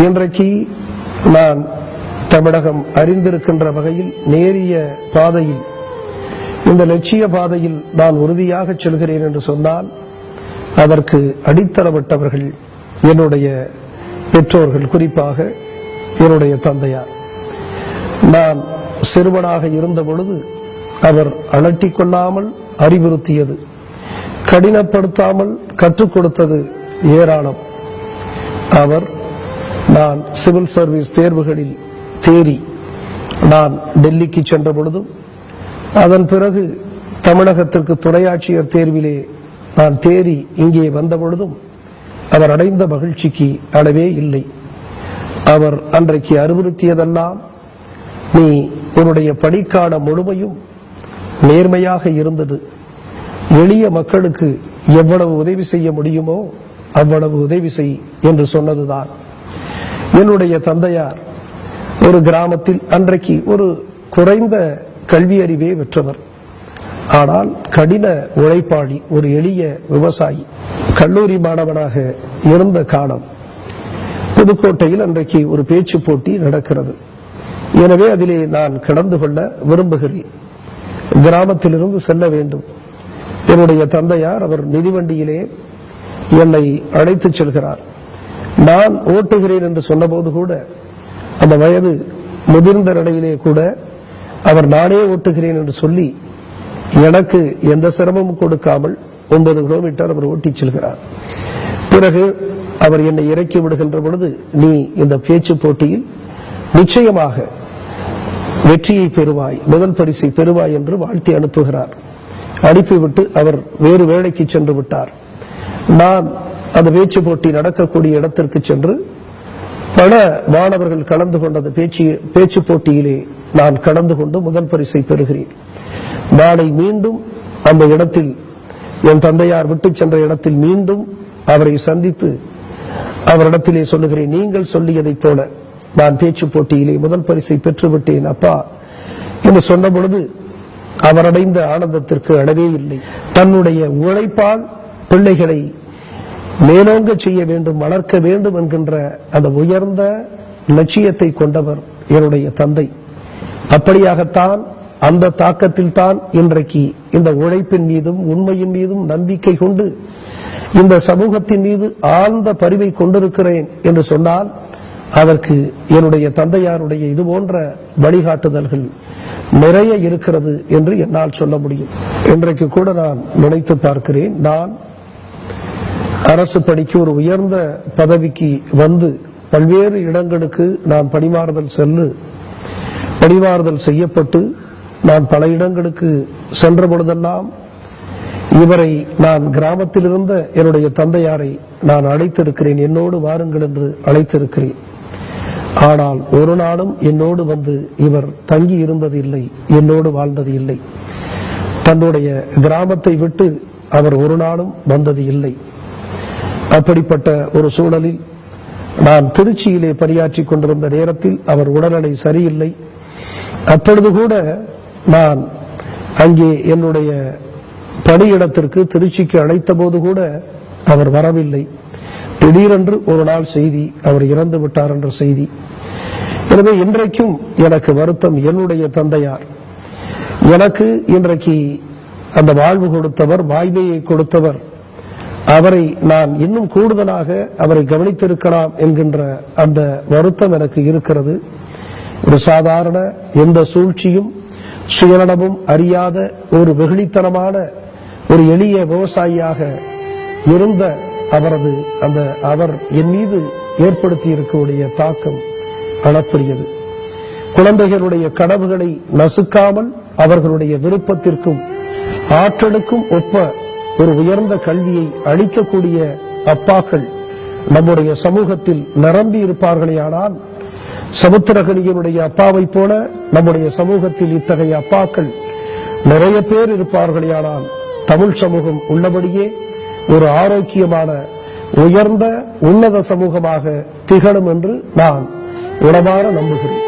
இன்றைக்கு நான் தமிழகம் அறிந்திருக்கின்ற வகையில் நேரிய பாதையில், இந்த லட்சிய பாதையில் நான் உறுதியாக செல்கிறேன் என்று சொன்னால் அதற்கு அடித்தளமிட்டவர்கள் என்னுடைய பெற்றோர்கள், குறிப்பாக என்னுடைய தந்தையார். நான் சிறுவனாக இருந்த பொழுது அவர் அலட்டிக்கொள்ளாமல் அறிவுறுத்தியது, கடினப்படுத்தாமல் கற்றுக் கொடுத்தது ஏராளம். அவர் நான் சிவில் சர்வீஸ் தேர்வுகளில் தேறி நான் டெல்லிக்கு சென்ற பொழுதும், அதன் பிறகு தமிழகத்திற்கு துணையாட்சியர் தேர்விலே நான் தேறி இங்கே வந்த பொழுதும் அவர் அடைந்த மகிழ்ச்சிக்கு அளவே இல்லை. அவர் அன்றைக்கு அறிவுறுத்தியதெல்லாம், நீ உன்னுடைய படிக்கான முழுமையும் நேர்மையாக இருந்தது, எளிய மக்களுக்கு எவ்வளவு உதவி செய்ய முடியுமோ அவ்வளவு உதவி செய் என்று சொன்னதுதான். என்னுடைய தந்தையார் ஒரு கிராமத்தில் அன்றைக்கு ஒரு குறைந்த கல்வி அறிவே பெற்றவர், ஆனால் கடின உழைப்பாளி, ஒரு எளிய விவசாயி. கல்லூரி மாணவனாக இருந்த காலம் புதுக்கோட்டையில் அன்றைக்கு ஒரு பேச்சு போட்டி நடக்கிறது. எனவே அதிலே நான் கலந்து கொள்ள விரும்புகிறேன். கிராமத்திலிருந்து செல்ல வேண்டும். என்னுடைய தந்தையார் அவர் மிதிவண்டியிலே என்னை அழைத்து செல்கிறார். நான் ஓட்டுகிறேன் என்று சொன்னபோது கூட, அந்த வயது முதிர்ந்த நிலையிலே கூட அவர் நானே ஓட்டுகிறேன் என்று சொல்லி எனக்கு எந்த சிரமமும் கொடுக்காமல் 9 கிலோமீட்டர் அவர் ஓட்டிச் செல்கிறார். பிறகு அவர் என்னை இறக்கி விடுகின்ற பொழுது, நீ இந்த பேச்சு போட்டியில் நிச்சயமாக வெற்றியை பெறுவாய், முதல் பரிசை பெறுவாய் என்று வாழ்த்தி அனுப்புகிறார். அனுப்பிவிட்டு அவர் வேறு வேலைக்கு சென்று விட்டார். நான் அந்த பேச்சு போட்டி நடக்கக்கூடிய இடத்திற்கு சென்று பல மாணவர்கள் கலந்து கொண்ட பேச்சு போட்டியிலே நான் கலந்து கொண்டு முதல் பரிசை பெறுகிறேன். நாளை மீண்டும் அந்த இடத்தில், என் தந்தையார் விட்டு சென்ற இடத்தில் மீண்டும் அவரை சந்தித்து அவரிடத்திலே சொல்லுகிறேன், நீங்கள் சொல்லியதைப் போல நான் பேச்சு போட்டியிலே முதல் பரிசை பெற்றுவிட்டேன் அப்பா என்று சொன்ன பொழுது அவர் அடைந்த ஆனந்தத்திற்கு அளவே இல்லை. தன்னுடைய உழைப்பால் பிள்ளைகளை மேலோங்க செய்ய வேண்டும், வளர்க்க வேண்டும் என்கின்ற அந்த உயர்ந்த லட்சியத்தை கொண்டவர் என்னுடைய தந்தை. அப்படியாகத்தான், அந்த தாக்கத்தில் தான் இன்றைக்கு இந்த உழைப்பின் மீதும் உண்மையின் மீதும் நம்பிக்கை கொண்டு இந்த சமூகத்தின் மீது ஆழ்ந்த பரிவை கொண்டிருக்கிறேன் என்று சொன்னால் அதற்கு என்னுடைய தந்தையாருடைய இது போன்ற வழிகாட்டுதல்கள் நிறைய இருக்கிறது என்று என்னால் சொல்ல முடியும். இன்றைக்கு கூட நான் நினைத்து பார்க்கிறேன், நான் அரசு பணிக்கு ஒரு உயர்ந்த பதவிக்கு வந்து பல்வேறு இடங்களுக்கு நான் பணிமாறுதல் செய்யப்பட்டு நான் பல இடங்களுக்கு சென்ற பொழுதெல்லாம் இவரை நான் கிராமத்தில் இருந்த என்னுடைய தந்தையாரை நான் அழைத்திருக்கிறேன், என்னோடு வாருங்கள் என்று அழைத்திருக்கிறேன். ஆனால் ஒரு நாளும் என்னோடு வந்து இவர் தங்கி இருந்தது இல்லை, என்னோடு வாழ்ந்தது இல்லை. தன்னுடைய கிராமத்தை விட்டு அவர் ஒரு நாளும் வந்தது இல்லை. அப்படிப்பட்ட ஒரு சூழலில் நான் திருச்சியிலே பணியாற்றி கொண்டிருந்த நேரத்தில் அவர் உடல்நிலை சரியில்லை. அப்பொழுது கூட நான் அங்கே என்னுடைய பணியிடத்திற்கு திருச்சிக்கு அழைத்த போது கூட அவர் வரவில்லை. திடீரென்று ஒரு நாள் செய்தி, அவர் இறந்து விட்டார் என்ற செய்தி. எனவே இன்றைக்கும் எனக்கு வருத்தம். என்னுடைய தந்தையார் எனக்கு இன்றைக்கு அந்த வாழ்வு கொடுத்தவர், வாய்மையை கொடுத்தவர், அவரை நான் இன்னும் கூடுதலாக அவரை கவனித்திருக்கலாம் என்கின்ற அந்த வருத்தம் எனக்கு இருக்கிறது. ஒரு சாதாரண எந்த சூழ்ச்சியும் சுயநலமும் அறியாத ஒரு வெகுளித்தனமான ஒரு எளிய விவசாயியாக இருந்த அவர் என் மீது ஏற்படுத்தி இருக்கக்கூடிய தாக்கம் அளப்பரியது. குழந்தைகளுடைய கனவுகளை நசுக்காமல் அவர்களுடைய விருப்பத்திற்கும் ஆற்றலுக்கும் ஒப்ப ஒரு உயர்ந்த கல்வியை அளிக்கக்கூடிய அப்பாக்கள் நம்முடைய சமூகத்தில் நிரம்பி இருப்பார்களேயானால், சமுத்திரகனியனுடைய அப்பாவை போல நம்முடைய சமூகத்தில் இத்தகைய அப்பாக்கள் நிறைய பேர் இருப்பார்களேயானால், தமிழ் சமூகம் உள்ளபடியே ஒரு ஆரோக்கியமான உயர்ந்த உன்னத சமூகமாக திகழும் என்று நான் உளமாற நம்புகிறேன்.